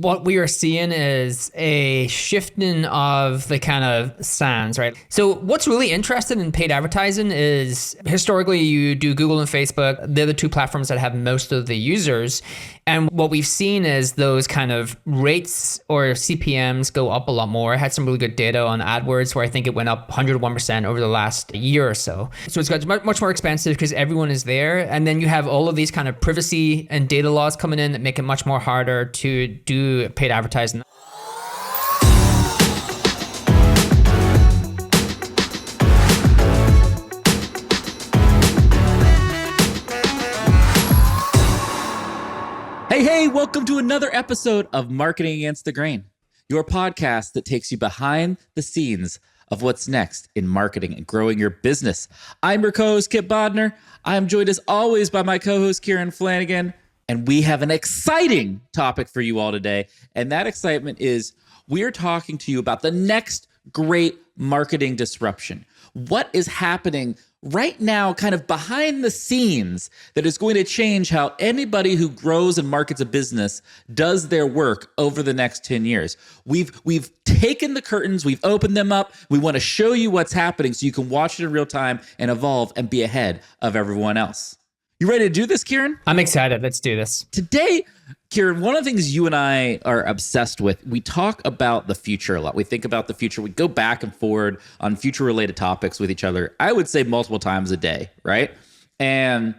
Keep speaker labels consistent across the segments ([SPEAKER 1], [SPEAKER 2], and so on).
[SPEAKER 1] What we are seeing is a shifting of the kind of sands, right? So what's really interesting in paid advertising is historically you do Google and Facebook. They're the two platforms that have most of the users. And what we've seen is those kind of rates or CPMs go up a lot more. I had some really good data on AdWords where I think it went up 101% over the last year or so. So it's got much more expensive because everyone is there. And then you have all of these kind of privacy and data laws coming in that make it much more harder to do paid advertising.
[SPEAKER 2] Hey, welcome to another episode of Marketing Against the Grain, your podcast that takes you behind the scenes of what's next in marketing and growing your business. I'm your co-host, Kipp Bodnar. I am joined as always by my co-host, Kieran Flanagan, and we have an exciting topic for you all today. And that excitement is we're talking to you about the next great marketing disruption. What is happening right now, kind of behind the scenes, that is going to change how anybody who grows and markets a business does their work over the next 10 years. We've taken the curtains, we've opened them up. We want to show you what's happening so you can watch it in real time and evolve and be ahead of everyone else. You ready to do this, Kieran?
[SPEAKER 1] I'm excited. Let's do this.
[SPEAKER 2] Today, Kieran, one of the things you and I are obsessed with, we talk about the future a lot. We think about the future. We go back and forward on future-related topics with each other, I would say multiple times a day, right? And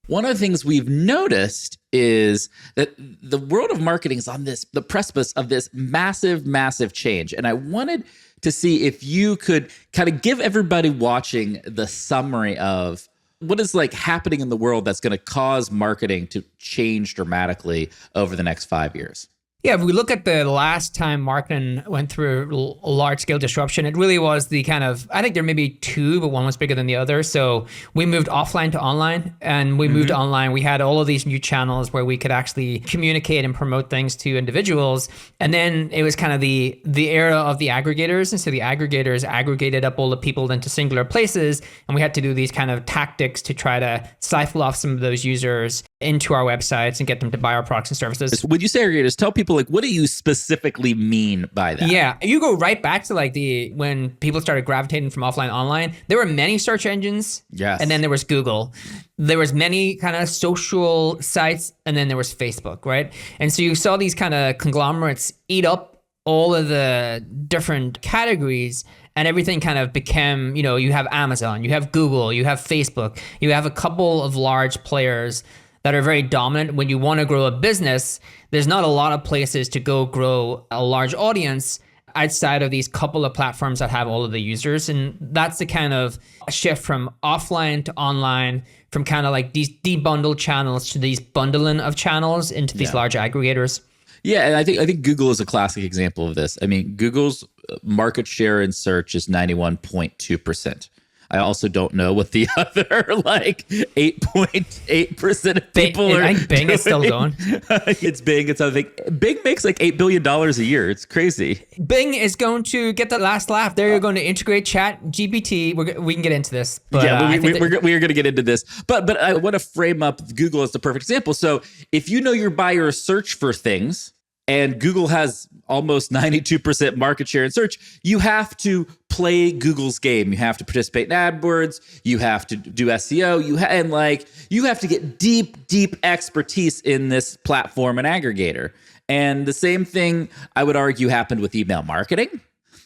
[SPEAKER 2] one of the things we've noticed is that the world of marketing is on the precipice of this massive, massive change. And I wanted to see if you could kind of give everybody watching the summary of what is like happening in the world that's going to cause marketing to change dramatically over the next 5 years.
[SPEAKER 1] Yeah, if we look at the last time marketing went through a large-scale disruption, it really was the kind of, I think there may be two, but one was bigger than the other. So we moved offline to online, and we moved to online. We had all of these new channels where we could actually communicate and promote things to individuals. And then it was kind of the era of the aggregators. And so the aggregators aggregated up all the people into singular places, and we had to do these kind of tactics to try to siphon off some of those users into our websites and get them to buy our products and services.
[SPEAKER 2] When you say aggregators, tell people like, what do you specifically mean by that?
[SPEAKER 1] Yeah, you go right back to like when people started gravitating from offline to online, there were many search engines.
[SPEAKER 2] Yes.
[SPEAKER 1] And then there was Google. There was many kind of social sites, and then there was Facebook, right? And so you saw these kind of conglomerates eat up all of the different categories, and everything kind of became, you have Amazon, you have Google, you have Facebook, you have a couple of large players that are very dominant. When you want to grow a business, there's not a lot of places to go grow a large audience outside of these couple of platforms that have all of the users. And that's the kind of shift from offline to online, from kind of like these debundled channels to these bundling of channels into these large aggregators.
[SPEAKER 2] Yeah, and I think Google is a classic example of this. I mean, Google's market share in search is 91.2%. I also don't know what the other like 8.8% of people are.
[SPEAKER 1] I think Bing is still going.
[SPEAKER 2] It's Bing. It's something. Bing makes like $8 billion a year. It's crazy.
[SPEAKER 1] Bing is going to get the last laugh. They're going to integrate Chat GPT. We can get into this. But,
[SPEAKER 2] yeah, we're going to get into this. But I want to frame up Google as the perfect example. So if you know your buyer search for things, and Google has almost 92% market share in search, you have to play Google's game. You have to participate in AdWords. You have to do SEO. You have to get deep expertise in this platform and aggregator. And the same thing, I would argue, happened with email marketing.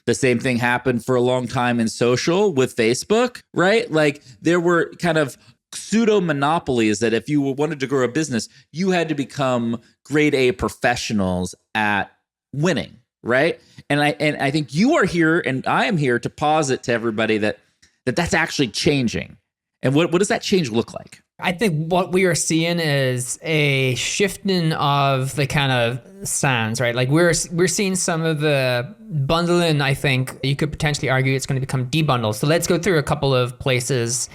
[SPEAKER 2] The same thing happened for a long time in social with Facebook, right? Like there were kind of pseudo monopolies that if you wanted to grow a business, you had to become grade A professionals at winning, right? And I think you are here and I am here to posit to everybody that's actually changing. And what does that change look like?
[SPEAKER 1] I think what we are seeing is a shifting of the kind of sands, right? Like we're seeing some of the bundling. I think you could potentially argue it's going to become debundled. So let's go through a couple of places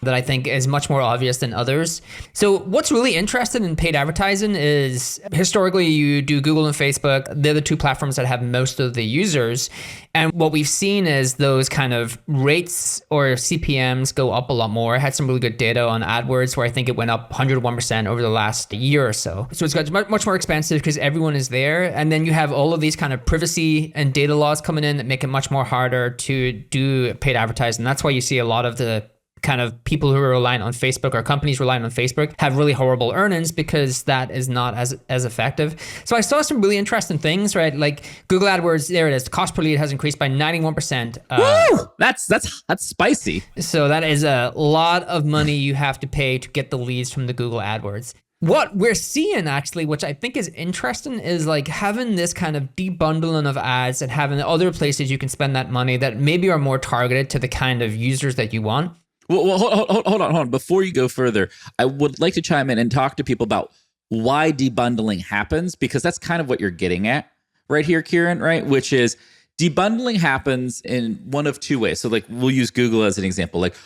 [SPEAKER 1] that I think is much more obvious than others. So what's really interesting in paid advertising is historically you do Google and Facebook. They're the two platforms that have most of the users. And what we've seen is those kind of rates or CPMs go up a lot more. I had some really good data on AdWords where I think it went up 101% over the last year or so. So it's got much more expensive because everyone is there. And then you have all of these kind of privacy and data laws coming in that make it much more harder to do paid advertising. That's why you see a lot of the kind of people who are relying on Facebook or companies relying on Facebook have really horrible earnings because that is not as effective. So I saw some really interesting things, right? Like Google AdWords, there it is. The cost per lead has increased by 91%.
[SPEAKER 2] Woo! That's spicy.
[SPEAKER 1] So that is a lot of money you have to pay to get the leads from the Google AdWords. What we're seeing actually, which I think is interesting, is like having this kind of debundling of ads and having other places you can spend that money that maybe are more targeted to the kind of users that you want.
[SPEAKER 2] Well, hold on. Before you go further, I would like to chime in and talk to people about why debundling happens, because that's kind of what you're getting at right here, Kieran, right? Which is debundling happens in one of two ways. So like we'll use Google as an example. Like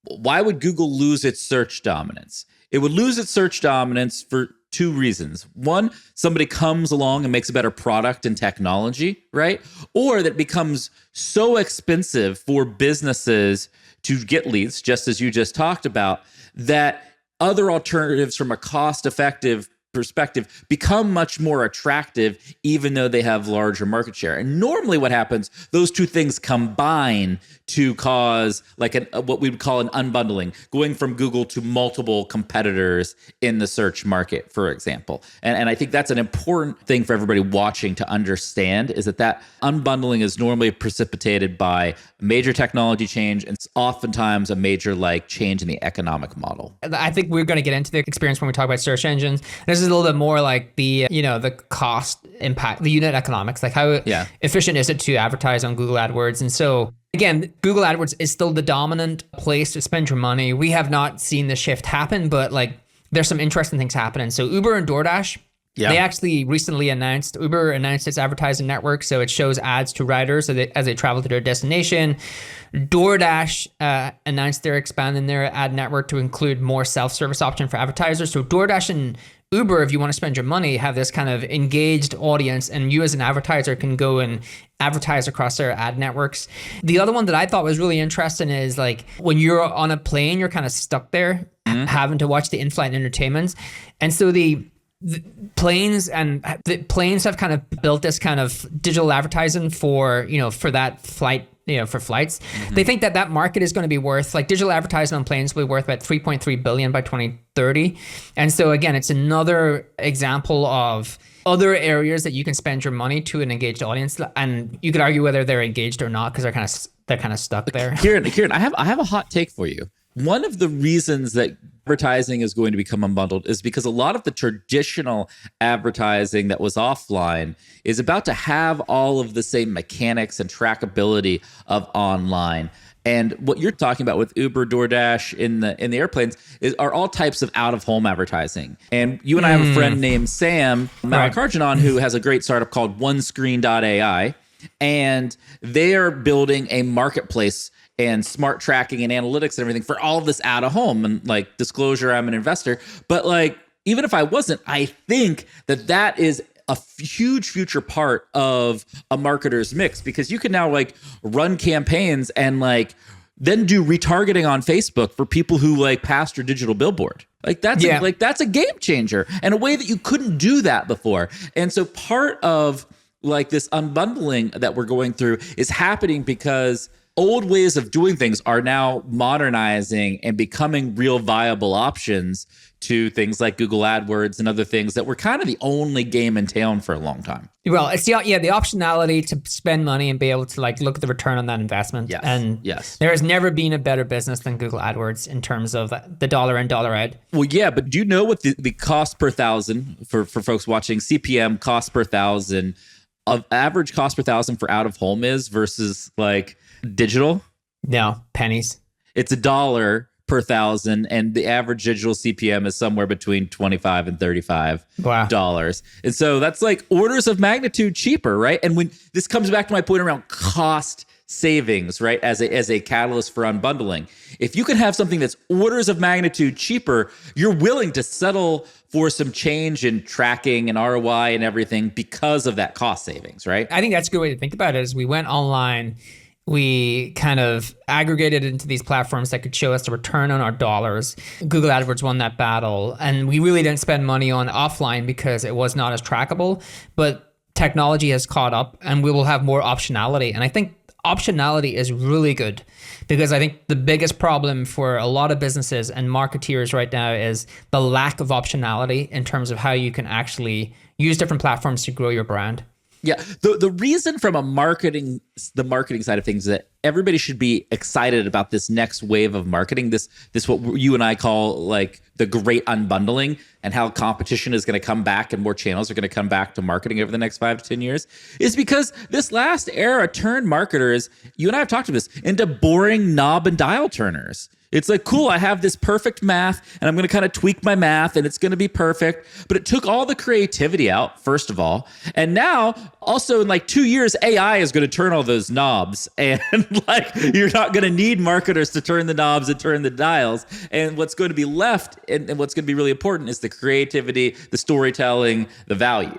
[SPEAKER 2] why would Google lose its search dominance? It would lose its search dominance for two reasons. One, somebody comes along and makes a better product and technology, right? Or that becomes so expensive for businesses to get leads, just as you just talked about, that other alternatives from a cost-effective perspective become much more attractive, even though they have larger market share. And normally what happens, those two things combine to cause like what we would call an unbundling, going from Google to multiple competitors in the search market, for example. And I think that's an important thing for everybody watching to understand, is that unbundling is normally precipitated by a major technology change, and it's oftentimes a major like change in the economic model.
[SPEAKER 1] I think we're going to get into the experience when we talk about search engines. This is a little bit more like the, the cost impact, the unit economics, like how efficient is it to advertise on Google AdWords. And so again, Google AdWords is still the dominant place to spend your money. We have not seen the shift happen, but like there's some interesting things happening. So Uber and DoorDash, they actually recently announced, Uber announced its advertising network. So it shows ads to riders as they travel to their destination. DoorDash announced they're expanding their ad network to include more self-service option for advertisers. So DoorDash and Uber, if you want to spend your money, have this kind of engaged audience, and you as an advertiser can go and advertise across their ad networks. The other one that I thought was really interesting is like when you're on a plane, you're kind of stuck there having to watch the in-flight entertainments. And so the planes have kind of built this kind of digital advertising for that flight, for flights. They think that market is going to be worth, like digital advertising on planes will be worth about $3.3 billion by 2030. And so again, it's another example of other areas that you can spend your money to an engaged audience. And you could argue whether they're engaged or not, because they're kind of stuck there.
[SPEAKER 2] Kieran, I have a hot take for you. One of the reasons that advertising is going to become unbundled is because a lot of the traditional advertising that was offline is about to have all of the same mechanics and trackability of online. And what you're talking about with Uber, DoorDash in the airplanes are all types of out-of-home advertising. And you and I have a friend named Sam Malakarjanan who has a great startup called OneScreen.ai, and they are building a marketplace and smart tracking and analytics and everything for all of this out of home. And like disclosure, I'm an investor, but like, even if I wasn't, I think that is a huge future part of a marketer's mix, because you can now like run campaigns and like then do retargeting on Facebook for people who like passed your digital billboard. Like that's a game changer and a way that you couldn't do that before. And so part of like this unbundling that we're going through is happening because old ways of doing things are now modernizing and becoming real viable options to things like Google AdWords and other things that were kind of the only game in town for a long time.
[SPEAKER 1] Well, it's the optionality to spend money and be able to like look at the return on that investment.
[SPEAKER 2] Yes.
[SPEAKER 1] And there has never been a better business than Google AdWords in terms of the dollar in, dollar out.
[SPEAKER 2] Well, yeah, but do you know what the cost per thousand for folks watching, CPM cost per thousand, of average cost per thousand for out of home is versus like digital?
[SPEAKER 1] No, pennies.
[SPEAKER 2] It's $1 per thousand, and the average digital CPM is somewhere between $25 and $35.
[SPEAKER 1] Wow.
[SPEAKER 2] And so that's like orders of magnitude cheaper, right? And when this comes back to my point around cost savings, right? As a catalyst for unbundling. If you can have something that's orders of magnitude cheaper, you're willing to settle for some change in tracking and ROI and everything because of that cost savings, right?
[SPEAKER 1] I think that's a good way to think about it. Is we went online, we kind of aggregated into these platforms that could show us the return on our dollars. Google AdWords won that battle, and we really didn't spend money on offline because it was not as trackable, but technology has caught up and we will have more optionality. And I think optionality is really good, because I think the biggest problem for a lot of businesses and marketeers right now is the lack of optionality in terms of how you can actually use different platforms to grow your brand.
[SPEAKER 2] Yeah, the reason from the marketing side of things that everybody should be excited about this next wave of marketing, this what you and I call like the great unbundling, and how competition is going to come back and more channels are going to come back to marketing over the next 5 to 10 years, is because this last era turned marketers, you and I have talked about this, into boring knob and dial turners. It's like, cool, I have this perfect math and I'm going to kind of tweak my math and it's going to be perfect. But it took all the creativity out, first of all. And now also in like 2 years, AI is going to turn all those knobs, and like you're not going to need marketers to turn the knobs and turn the dials. And what's going to be left and what's going to be really important is the creativity, the storytelling, the value.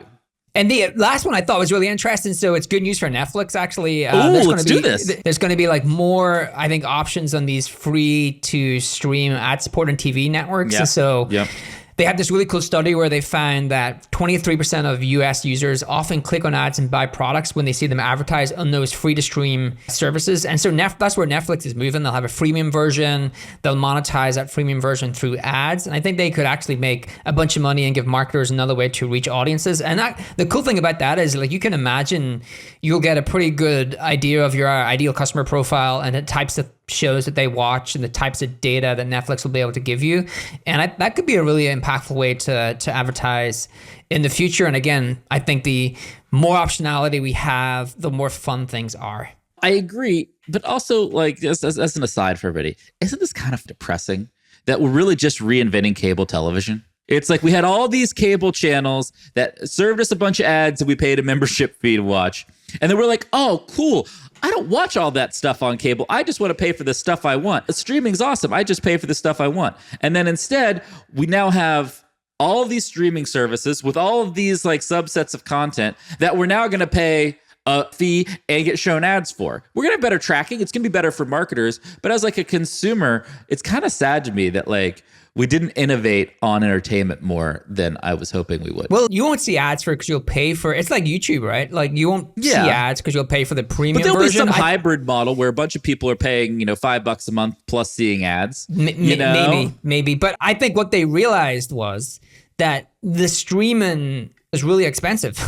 [SPEAKER 1] And the last one I thought was really interesting. So it's good news for Netflix, actually.
[SPEAKER 2] Let's do this.
[SPEAKER 1] There's going to be like more, I think, options on these free to stream ad-supported TV networks.
[SPEAKER 2] Yeah.
[SPEAKER 1] And so
[SPEAKER 2] Yep.
[SPEAKER 1] they have this really cool study where they found that 23% of US users often click on ads and buy products when they see them advertised on those free to stream services. And so that's where Netflix is moving. They'll have a freemium version. They'll monetize that freemium version through ads. And I think they could actually make a bunch of money and give marketers another way to reach audiences. And the cool thing about that is, like, you can imagine you'll get a pretty good idea of your ideal customer profile and the types of shows that they watch and the types of data that Netflix will be able to give you. And that could be a really impactful way to advertise in the future. And again, I think the more optionality we have, the more fun things are.
[SPEAKER 2] I agree. But also, like, as an aside for everybody, isn't this kind of depressing that we're really just reinventing cable television? It's like we had all these cable channels that served us a bunch of ads and we paid a membership fee to watch. And then we're like, oh, cool. I don't watch all that stuff on cable. I just want to pay for the stuff I want. Streaming's awesome. I just pay for the stuff I want. And then instead, we now have all of these streaming services with all of these like subsets of content that we're now going to pay a fee and get shown ads for. We're going to have better tracking. It's going to be better for marketers. But as like a consumer, it's kind of sad to me that like we didn't innovate on entertainment more than I was hoping we would.
[SPEAKER 1] Well, you won't see ads for it because you'll pay for, it's like YouTube, right? Like you won't see ads because you'll pay for the premium version.
[SPEAKER 2] But there'll be some hybrid model where a bunch of people are paying, $5 a month plus seeing ads.
[SPEAKER 1] Maybe. But I think what they realized was that the streaming is really expensive.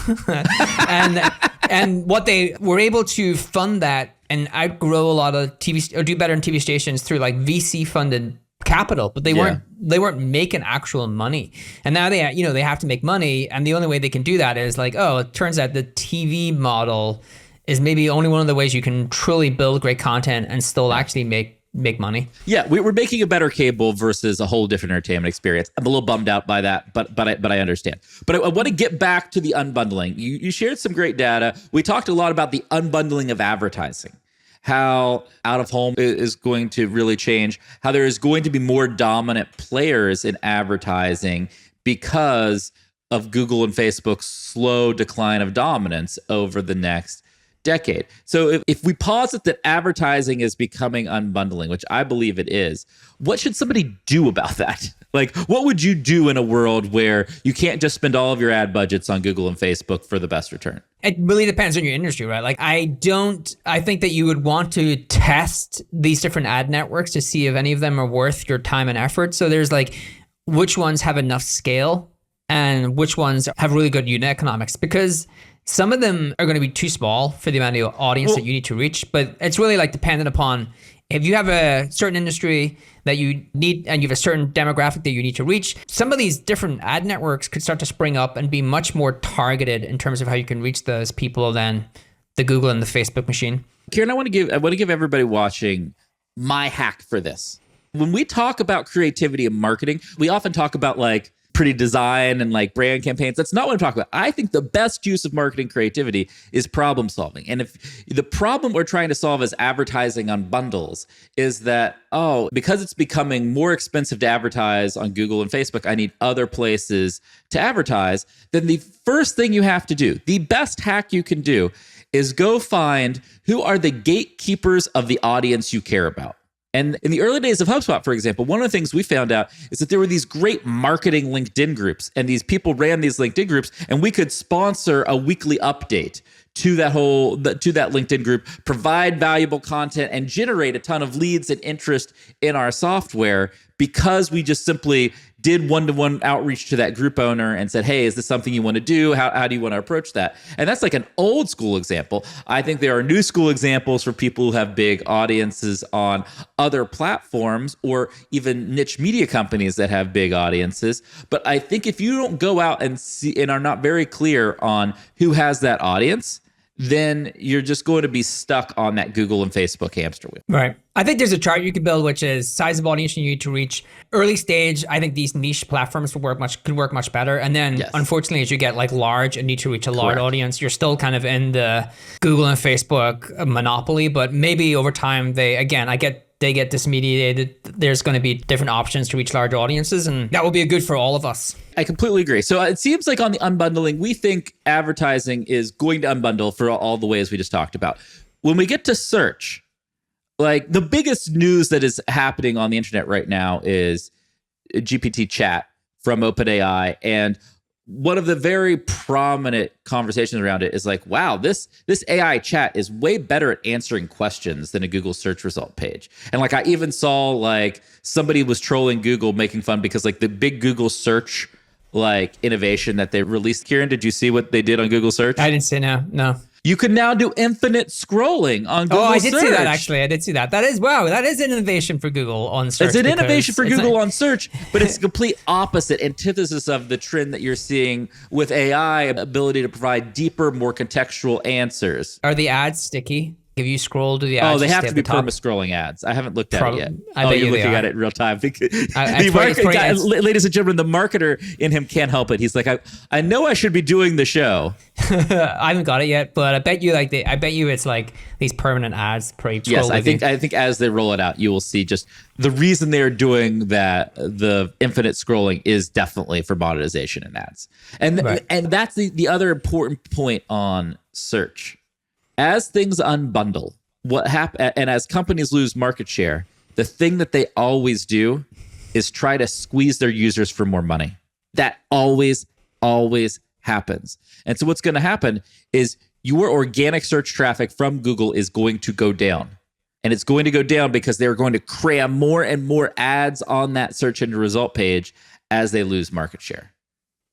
[SPEAKER 1] and what they were able to fund that and outgrow a lot of TV, or do better in TV stations through like VC funded capital, but they weren't making actual money. And now they have to make money, and the only way they can do that is like, oh, it turns out the TV model is maybe only one of the ways you can truly build great content and still actually make money.
[SPEAKER 2] Yeah, we're making a better cable versus a whole different entertainment experience. I'm a little bummed out by that, but I understand. But I want to get back to the unbundling. You shared some great data. We talked a lot about the unbundling of advertising, how out of home is going to really change, how there is going to be more dominant players in advertising because of Google and Facebook's slow decline of dominance over the next decade. So if we posit that advertising is becoming unbundling, which I believe it is, what should somebody do about that? Like, what would you do in a world where you can't just spend all of your ad budgets on Google and Facebook for the best return?
[SPEAKER 1] It really depends on your industry, right? Like I think that you would want to test these different ad networks to see if any of them are worth your time and effort. So there's like, which ones have enough scale and which ones have really good unit economics, because some of them are going to be too small for the amount of audience that you need to reach. But it's really like dependent upon if you have a certain industry that you need and you have a certain demographic that you need to reach. Some of these different ad networks could start to spring up and be much more targeted in terms of how you can reach those people than the Google and the Facebook machine.
[SPEAKER 2] Kieran, I want to give everybody watching my hack for this. When we talk about creativity and marketing, we often talk about like pretty design and like brand campaigns. That's not what I'm talking about. I think the best use of marketing creativity is problem solving. And if the problem we're trying to solve is advertising on bundles, is that, because it's becoming more expensive to advertise on Google and Facebook, I need other places to advertise, then the first thing you have to do, the best hack you can do, is go find who are the gatekeepers of the audience you care about. And in the early days of HubSpot, for example, one of the things we found out is that there were these great marketing LinkedIn groups, and these people ran these LinkedIn groups, and we could sponsor a weekly update to that LinkedIn group, provide valuable content, and generate a ton of leads and interest in our software because we just simply did one-to-one outreach to that group owner and said, hey, is this something you want to do? How do you want to approach that? And that's like an old school example. I think there are new school examples for people who have big audiences on other platforms or even niche media companies that have big audiences. But I think if you don't go out and see and are not very clear on who has that audience, then you're just going to be stuck on that Google and Facebook hamster wheel.
[SPEAKER 1] Right. I think there's a chart you could build, which is size of audience you need to reach. Early stage, I think these niche platforms could work much better. And then, unfortunately, as you get like large and need to reach a large audience, you're still kind of in the Google and Facebook monopoly. But maybe over time, they get dismediated. There's going to be different options to reach large audiences, and that will be good for all of us.
[SPEAKER 2] I completely agree. So it seems like on the unbundling, we think advertising is going to unbundle for all the ways we just talked about. When we get to search, like the biggest news that is happening on the internet right now is GPT chat from OpenAI. And one of the very prominent conversations around it is like, wow, this AI chat is way better at answering questions than a Google search result page. And like I even saw like somebody was trolling Google, making fun because like the big Google search like innovation that they released. Kieran, did you see what they did on Google search?
[SPEAKER 1] I didn't see no.
[SPEAKER 2] You can now do infinite scrolling on Google search.
[SPEAKER 1] I did see that, actually. I did see that. That is an innovation for Google on search.
[SPEAKER 2] It's an innovation for Google on search, but it's the complete opposite antithesis of the trend that you're seeing with AI, ability to provide deeper, more contextual answers.
[SPEAKER 1] Are the ads sticky? If you scroll to the ads,
[SPEAKER 2] they have to be perma-scrolling ads. I haven't looked at it yet.
[SPEAKER 1] You're
[SPEAKER 2] looking at it in real time. Ladies and gentlemen, the marketer in him can't help it. He's like, I know I should be doing the show.
[SPEAKER 1] I haven't got it yet, but I bet you it's like these permanent ads.
[SPEAKER 2] Yes, I think as they roll it out, you will see just the reason they're doing that. The infinite scrolling is definitely for monetization in ads, and that's the other important point on search. As things unbundle, and as companies lose market share, the thing that they always do is try to squeeze their users for more money. That always happens. And so what's going to happen is your organic search traffic from Google is going to go down. And it's going to go down because they're going to cram more and more ads on that search engine result page as they lose market share.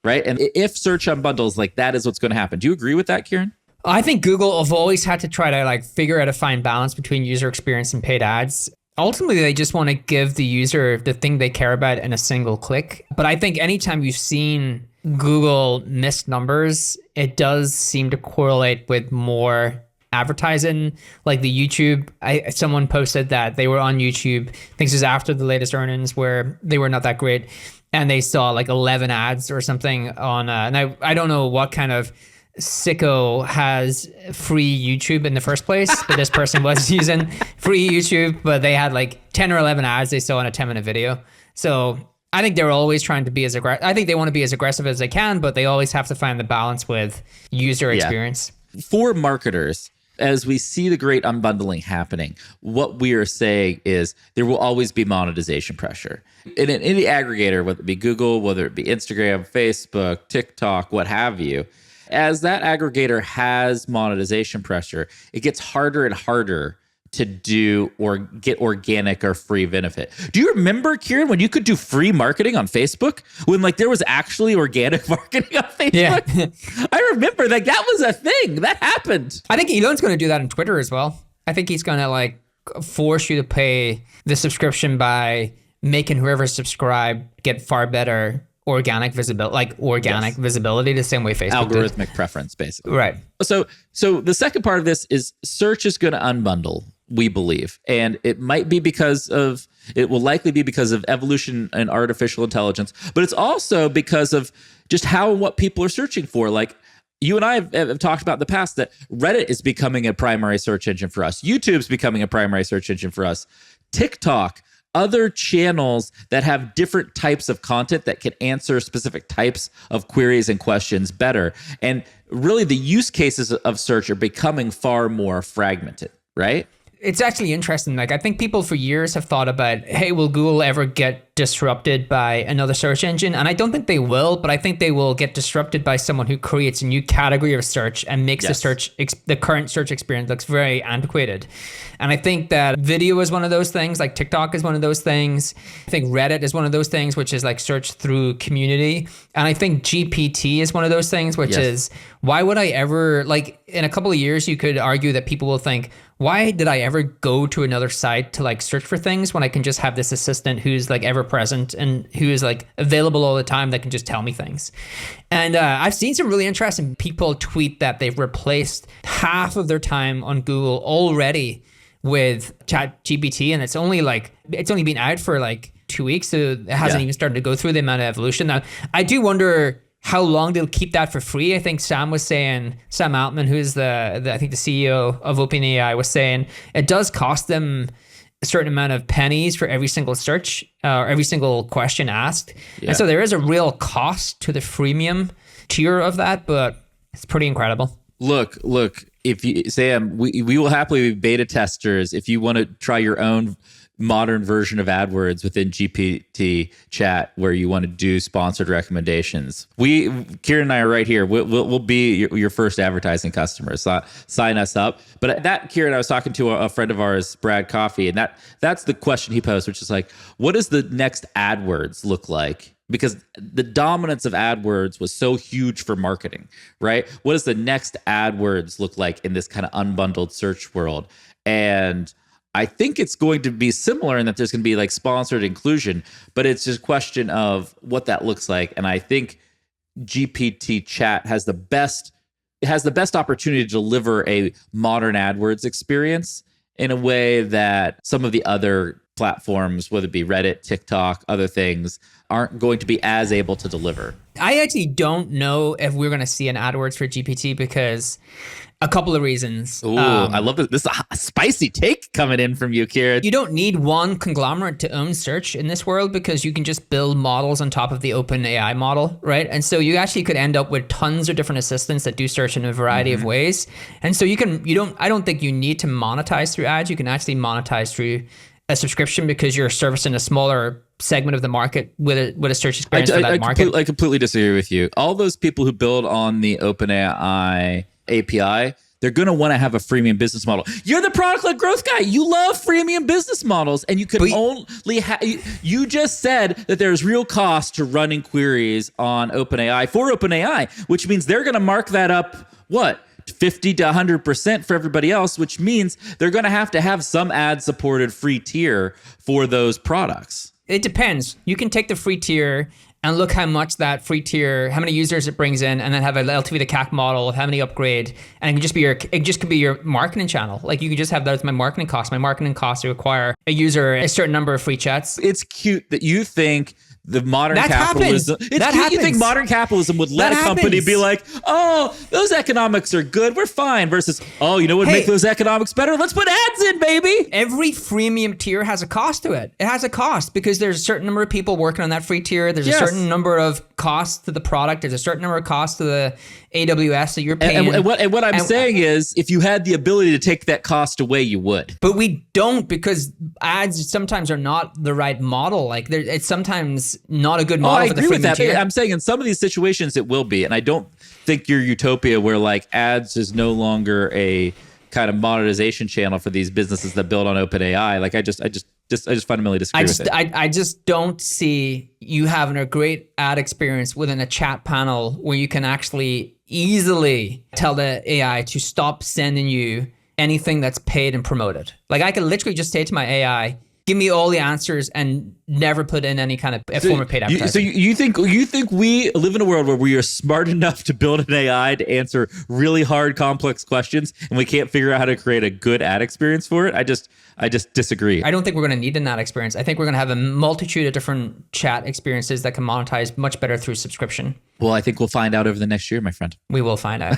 [SPEAKER 2] Right? And if search unbundles, like that is what's going to happen. Do you agree with that, Kieran?
[SPEAKER 1] I think Google have always had to try to like figure out a fine balance between user experience and paid ads. Ultimately, they just want to give the user the thing they care about in a single click. But I think anytime you've seen Google miss numbers, it does seem to correlate with more advertising. Like the YouTube, someone posted that they were on YouTube, I think this was after the latest earnings where they were not that great. And they saw like 11 ads or something on, and I don't know what kind of sicko has free YouTube in the first place, but this person was using free YouTube, but they had like 10 or 11 ads they saw in a 10-minute video. So I think they're always trying to be as aggressive. I think they want to be as aggressive as they can, but they always have to find the balance with user experience.
[SPEAKER 2] For marketers, as we see the great unbundling happening, what we are saying is there will always be monetization pressure. In any aggregator, whether it be Google, whether it be Instagram, Facebook, TikTok, what have you, as that aggregator has monetization pressure, it gets harder and harder to do or get organic or free benefit. Do you remember, Kieran, when you could do free marketing on Facebook? When like there was actually organic marketing on Facebook? Yeah. I remember that was a thing. That happened.
[SPEAKER 1] I think Elon's going to do that on Twitter as well. I think he's going to like force you to pay the subscription by making whoever subscribe get far better organic visibility, visibility the same way Facebook
[SPEAKER 2] algorithmic preference, basically.
[SPEAKER 1] Right.
[SPEAKER 2] So the second part of this is search is going to unbundle, we believe. And it might be because of It will likely be because of evolution and artificial intelligence, but it's also because of just how and what people are searching for. Like you and I have talked about in the past that Reddit is becoming a primary search engine for us. YouTube's becoming a primary search engine for us. TikTok, other channels that have different types of content that can answer specific types of queries and questions better. And really the use cases of search are becoming far more fragmented, right?
[SPEAKER 1] It's actually interesting. Like, I think people for years have thought about, hey, will Google ever get disrupted by another search engine? And I don't think they will, but I think they will get disrupted by someone who creates a new category of search and makes the current search experience looks very antiquated. And I think that video is one of those things, like TikTok is one of those things. I think Reddit is one of those things, which is like search through community. And I think GPT is one of those things, which is, why would I ever, like in a couple of years, you could argue that people will think, why did I ever go to another site to like search for things when I can just have this assistant who's like ever present and who is like available all the time that can just tell me things? And I've seen some really interesting people tweet that they've replaced half of their time on Google already with ChatGPT, and it's only been out for like 2 weeks, so it hasn't even started to go through the amount of evolution. Now, I do wonder how long they'll keep that for free. I think Sam Altman, who's I think the CEO of OpenAI, was saying it does cost them a certain amount of pennies for every single search or every single question asked. Yeah. And so there is a real cost to the freemium tier of that, but it's pretty incredible.
[SPEAKER 2] Look, if you, Sam, we will happily be beta testers if you want to try your own modern version of AdWords within GPT chat where you want to do sponsored recommendations. Kieran and I are right here. We'll be your first advertising customer. So sign us up. But that, Kieran, I was talking to a friend of ours, Brad Coffey, and that's the question he posed, which is like, what does the next AdWords look like? Because the dominance of AdWords was so huge for marketing, right? What does the next AdWords look like in this kind of unbundled search world? And I think it's going to be similar in that there's going to be like sponsored inclusion, but it's just a question of what that looks like. And I think GPT chat has the best opportunity to deliver a modern AdWords experience in a way that some of the other platforms, whether it be Reddit, TikTok, other things, aren't going to be as able to deliver.
[SPEAKER 1] I actually don't know if we're going to see an AdWords for GPT because a couple of reasons.
[SPEAKER 2] Ooh, I love this. This is a spicy take coming in from you, Kieran.
[SPEAKER 1] You don't need one conglomerate to own search in this world because you can just build models on top of the OpenAI model, right? And so you actually could end up with tons of different assistants that do search in a variety of ways. And so I don't think you need to monetize through ads. You can actually monetize through a subscription because you're servicing a smaller segment of the market with a search experience for that market.
[SPEAKER 2] I completely disagree with you. All those people who build on the OpenAI API, they're going to want to have a freemium business model. You're the product-led growth guy. You love freemium business models, and you could you just said that there's real cost to running queries on OpenAI for OpenAI, which means they're going to mark that up, 50 to 100% for everybody else, which means they're going to have some ad-supported free tier for those products.
[SPEAKER 1] It depends. You can take the free tier and look how much that free tier, how many users it brings in, and then have an LTV to CAC model of how many upgrade, and it just could be your marketing channel. Like you could just have that as my marketing costs. My marketing costs to acquire a user a certain number of free chats.
[SPEAKER 2] It's cute that you think the modern capitalism.
[SPEAKER 1] It's cute.
[SPEAKER 2] You think modern capitalism would let a company be like, oh, those economics are good, we're fine, versus, oh, you know what would make those economics better? Let's put ads in, baby.
[SPEAKER 1] Every freemium tier has a cost to it. It has a cost because there's a certain number of people working on that free tier. There's a certain number of costs to the product. There's a certain number of costs to the AWS that you're paying.
[SPEAKER 2] And what I'm saying is, if you had the ability to take that cost away, you would.
[SPEAKER 1] But we don't, because ads sometimes are not the right model. Like it's sometimes not a good model for the freemium tier. I agree with that.
[SPEAKER 2] I'm saying in some of these situations it will be, and I don't think you're utopia where like ads is no longer a kind of monetization channel for these businesses that build on OpenAI. Like I just fundamentally disagree with it.
[SPEAKER 1] I just don't see you having a great ad experience within a chat panel where you can actually easily tell the AI to stop sending you anything that's paid and promoted. Like I can literally just say to my AI, give me all the answers and never put in any kind of form of paid advertising.
[SPEAKER 2] So you think we live in a world where we are smart enough to build an AI to answer really hard, complex questions, and we can't figure out how to create a good ad experience for it? I just disagree.
[SPEAKER 1] I don't think we're going to need an ad experience. I think we're going to have a multitude of different chat experiences that can monetize much better through subscription.
[SPEAKER 2] Well, I think we'll find out over the next year, my friend.
[SPEAKER 1] We will find out.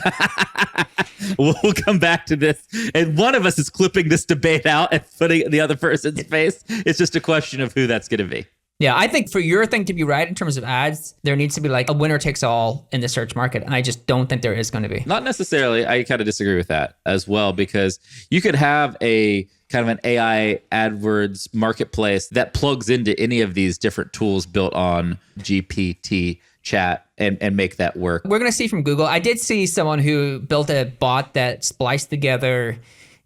[SPEAKER 2] We'll come back to this. And one of us is clipping this debate out and putting it in the other person's face. It's just a question of who that's going to be.
[SPEAKER 1] Yeah, I think for your thing to be right in terms of ads, there needs to be like a winner takes all in the search market. And I just don't think there is going to be.
[SPEAKER 2] Not necessarily. I kind of disagree with that as well, because you could have a kind of an AI AdWords marketplace that plugs into any of these different tools built on GPT chat and make that work.
[SPEAKER 1] We're going to see from Google. I did see someone who built a bot that spliced together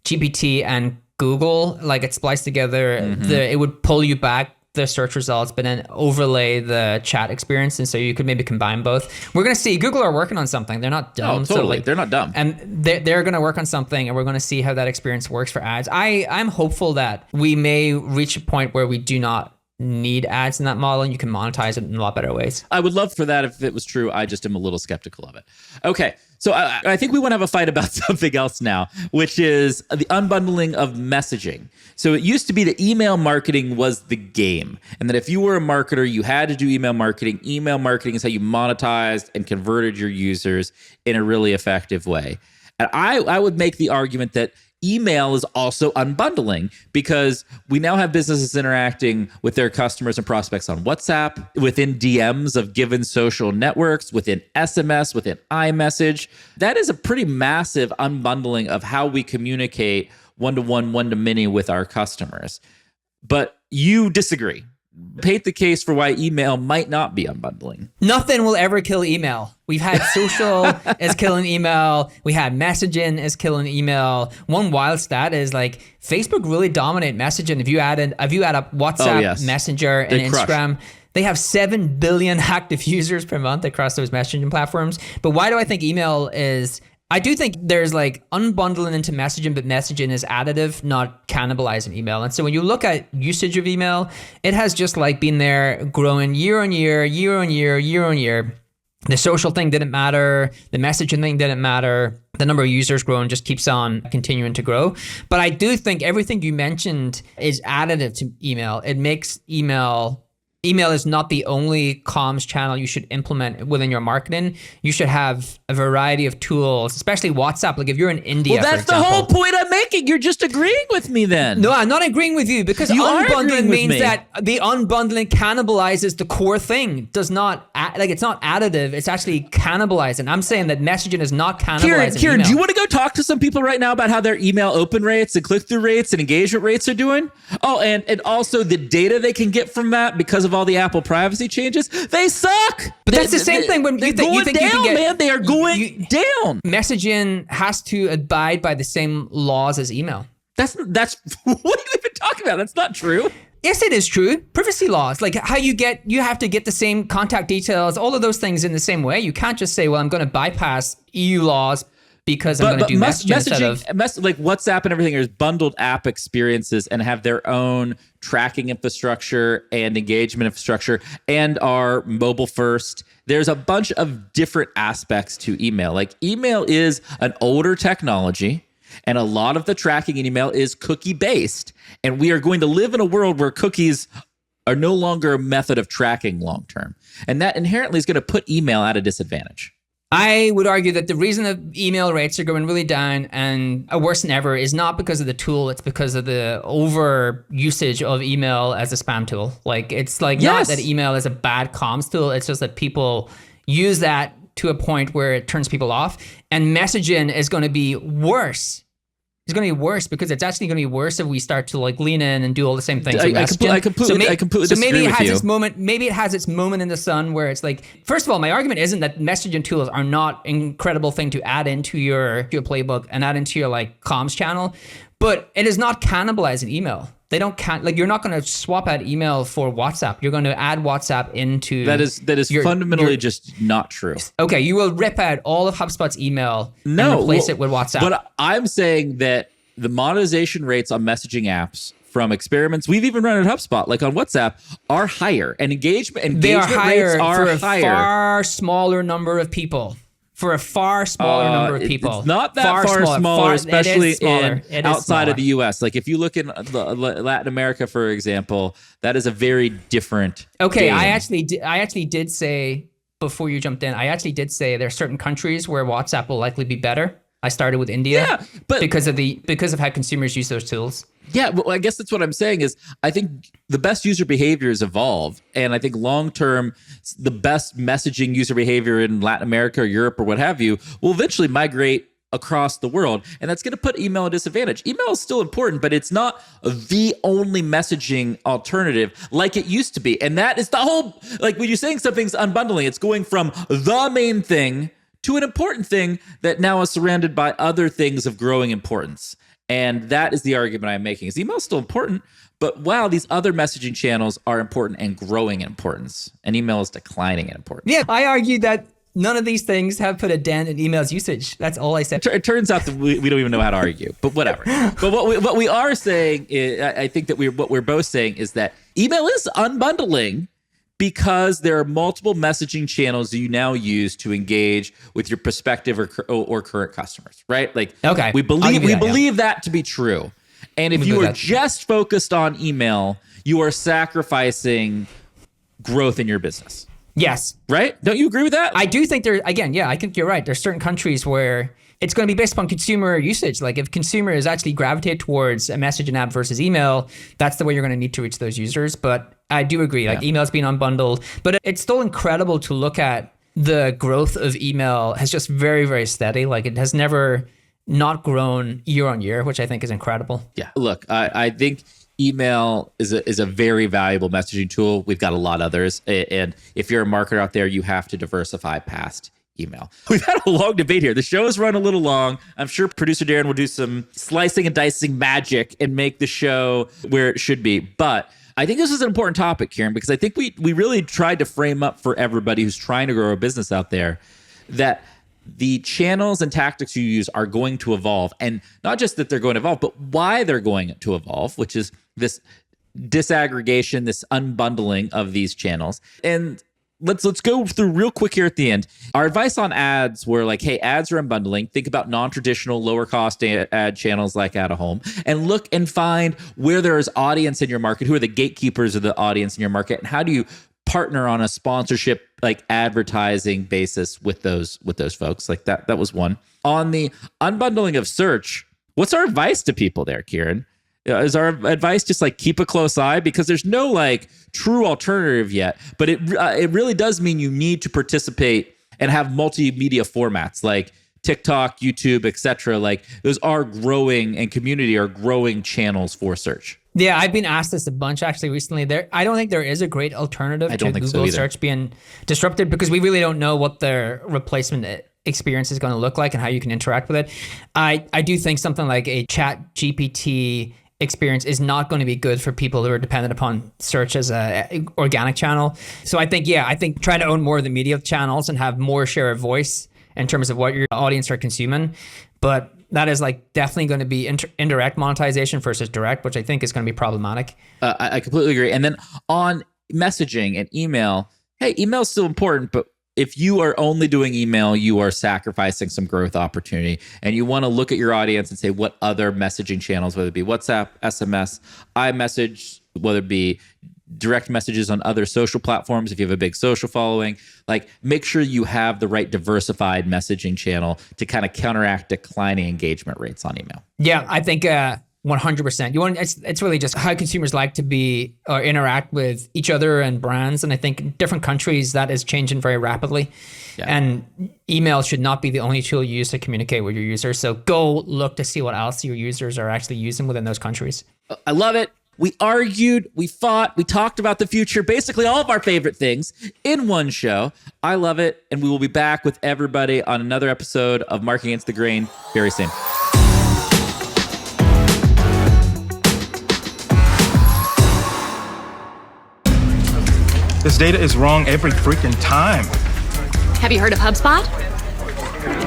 [SPEAKER 1] GPT and Google, like it spliced together, it would pull you back the search results, but then overlay the chat experience. And so you could maybe combine both. We're going to see Google are working on something. They're not dumb.
[SPEAKER 2] Oh, totally.
[SPEAKER 1] So
[SPEAKER 2] they're not dumb.
[SPEAKER 1] And they're going to work on something, and we're going to see how that experience works for ads. I'm hopeful that we may reach a point where we do not need ads in that model and you can monetize it in a lot better ways.
[SPEAKER 2] I would love for that if it was true. I just am a little skeptical of it. Okay. So I think we want to have a fight about something else now, which is the unbundling of messaging. So it used to be that email marketing was the game, and that if you were a marketer, you had to do email marketing. Email marketing is how you monetized and converted your users in a really effective way. And I would make the argument that email is also unbundling, because we now have businesses interacting with their customers and prospects on WhatsApp, within DMs of given social networks, within SMS, within iMessage. That is a pretty massive unbundling of how we communicate one-to-one, one-to-many with our customers. But you disagree. Paint the case for why email might not be unbundling.
[SPEAKER 1] Nothing will ever kill email. We've had social as killing email. We had messaging as killing email. One wild stat is like Facebook really dominate messaging. If you add up WhatsApp, Messenger, and Instagram, they have 7 billion active users per month across those messaging platforms. But why do I think email is... I do think there's like unbundling into messaging, but messaging is additive, not cannibalizing email. And so when you look at usage of email, it has just like been there growing year on year, year on year, year on year. The social thing didn't matter. The messaging thing didn't matter. The number of users growing just keeps on continuing to grow. But I do think everything you mentioned is additive to email. It makes email is not the only comms channel you should implement within your marketing. You should have a variety of tools, especially WhatsApp. Like if you're in India,
[SPEAKER 2] well, that's the whole point I'm making. You're just agreeing with me then.
[SPEAKER 1] No, I'm not agreeing with you, because unbundling means that the unbundling cannibalizes the core thing. Does not, it's not additive. It's actually cannibalizing. I'm saying that messaging is not cannibalizing
[SPEAKER 2] Kieran,
[SPEAKER 1] email.
[SPEAKER 2] do you want to go talk to some people right now about how their email open rates and click-through rates and engagement rates are doing? Oh, and also the data they can get from that because of all the Apple privacy changes, they suck.
[SPEAKER 1] But that's the same thing when you think you can get,
[SPEAKER 2] man. They are going down.
[SPEAKER 1] Messaging has to abide by the same laws as email.
[SPEAKER 2] That's what are you even talking about? That's not true.
[SPEAKER 1] Yes, it is true. Privacy laws, like how you have to get the same contact details, all of those things in the same way. You can't just say, well, I'm going to bypass EU laws because I'm going to do messaging instead of...
[SPEAKER 2] like WhatsApp and everything is bundled app experiences and have their own tracking infrastructure and engagement infrastructure and are mobile first. There's a bunch of different aspects to email. Like email is an older technology, and a lot of the tracking in email is cookie based. And we are going to live in a world where cookies are no longer a method of tracking long term. And that inherently is going to put email at a disadvantage.
[SPEAKER 1] I would argue that the reason that email rates are going really down and are worse than ever is not because of the tool, it's because of the over usage of email as a spam tool. Like it's like not that email is a bad comms tool, it's just that people use that to a point where it turns people off. And messaging is going to be worse. It's going to be worse because it's actually going to be worse if we start to like lean in and do all the same things.
[SPEAKER 2] I completely
[SPEAKER 1] maybe it has
[SPEAKER 2] with you.
[SPEAKER 1] its moment. Maybe it has its moment in the sun where it's like. First of all, my argument isn't that messaging tools are not an incredible thing to add into your playbook and add into your like comms channel, but it is not cannibalizing email. They don't you're not going to swap out email for WhatsApp. You're going to add WhatsApp into
[SPEAKER 2] that is fundamentally just not true.
[SPEAKER 1] Okay, you will rip out all of HubSpot's email and replace it with WhatsApp.
[SPEAKER 2] But I'm saying that the monetization rates on messaging apps from experiments we've even run at HubSpot, like on WhatsApp, are higher, and engagement
[SPEAKER 1] They are
[SPEAKER 2] rates
[SPEAKER 1] higher
[SPEAKER 2] are
[SPEAKER 1] for a
[SPEAKER 2] higher.
[SPEAKER 1] far smaller number of people. For a far smaller number of people.
[SPEAKER 2] It's not that far smaller, especially outside of the US. Like if you look in Latin America, for example, that is a very different game.
[SPEAKER 1] I actually did say, before you jumped in, I actually did say there are certain countries where WhatsApp will likely be better. I started with India but because of how consumers use those tools.
[SPEAKER 2] Yeah, well, I guess that's what I'm saying is I think the best user behaviors evolve. And I think long-term, the best messaging user behavior in Latin America or Europe or what have you will eventually migrate across the world. And that's going to put email at a disadvantage. Email is still important, but it's not the only messaging alternative like it used to be. And that is the whole, like when you're saying something's unbundling, it's going from the main thing to an important thing that now is surrounded by other things of growing importance. And that is the argument I'm making. Is email is still important, but wow, these other messaging channels are important and growing in importance, and email is declining in importance.
[SPEAKER 1] Yeah, I argue that none of these things have put a dent in email's usage. That's all I said.
[SPEAKER 2] It turns out that we don't even know how to argue, but whatever. But what we are saying is, I think that what we're both saying is that email is unbundling because there are multiple messaging channels that you now use to engage with your prospective or current customers, right? Like,
[SPEAKER 1] okay,
[SPEAKER 2] we believe that to be true. And if you are just focused on email, you are sacrificing growth in your business.
[SPEAKER 1] Yes.
[SPEAKER 2] Right? Don't you agree with that?
[SPEAKER 1] I do think I think you're right. There's certain countries where it's going to be based upon consumer usage. Like if consumers actually gravitate towards a message and app versus email, that's the way you're going to need to reach those users. But I do agree, like email's being unbundled, but it's still incredible to look at the growth of email has just very, very steady. Like it has never not grown year on year, which I think is incredible.
[SPEAKER 2] Yeah. Look, I think email is a very valuable messaging tool. We've got a lot of others. And if you're a marketer out there, you have to diversify past email. We've had a long debate here. The show has run a little long. I'm sure producer Darren will do some slicing and dicing magic and make the show where it should be. But I think this is an important topic, Kieran, because I think we really tried to frame up for everybody who's trying to grow a business out there that the channels and tactics you use are going to evolve. And not just that they're going to evolve, but why they're going to evolve, which is this disaggregation, this unbundling of these channels. And let's go through real quick here at the end. Our advice on ads were like, hey, ads are unbundling. Think about non-traditional, lower cost ad channels like Out of Home, and look and find where there is audience in your market. Who are the gatekeepers of the audience in your market, and how do you partner on a sponsorship like advertising basis with those folks? Like that was one. On the unbundling of search, what's our advice to people there, Kieran? Is our advice just like keep a close eye, because there's no like true alternative yet, but it really does mean you need to participate and have multimedia formats like TikTok, YouTube, etc. Like those are growing, and community are growing channels for search.
[SPEAKER 1] Yeah, I've been asked this a bunch actually recently. I don't think there is a great alternative to Google search being disrupted, because we really don't know what their replacement experience is going to look like and how you can interact with it. I do think something like a Chat GPT experience is not going to be good for people who are dependent upon search as a organic channel. So I think try to own more of the media channels and have more share of voice in terms of what your audience are consuming. But that is like definitely going to be indirect monetization versus direct, which I think is going to be problematic.
[SPEAKER 2] I completely agree. And then on messaging and email, hey, email is still important, but if you are only doing email, you are sacrificing some growth opportunity. And you want to look at your audience and say what other messaging channels, whether it be WhatsApp, SMS, iMessage, whether it be direct messages on other social platforms, if you have a big social following, like make sure you have the right diversified messaging channel to kind of counteract declining engagement rates on email.
[SPEAKER 1] Yeah, I think 100%. It's really just how consumers like to be or interact with each other and brands. And I think in different countries that is changing very rapidly. Yeah. And email should not be the only tool you use to communicate with your users. So go look to see what else your users are actually using within those countries.
[SPEAKER 2] I love it. We argued, we fought, we talked about the future, basically all of our favorite things in one show. I love it. And we will be back with everybody on another episode of Marketing Against the Grain very soon.
[SPEAKER 3] This data is wrong every freaking time.
[SPEAKER 4] Have you heard of HubSpot?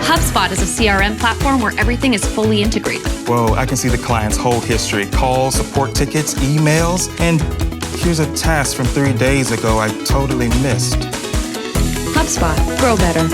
[SPEAKER 3] HubSpot is a CRM platform where everything is fully integrated.
[SPEAKER 4] Whoa, I can see the client's whole history, calls, support tickets, emails, and here's a task from 3 days ago I totally missed.
[SPEAKER 3] HubSpot. Grow better.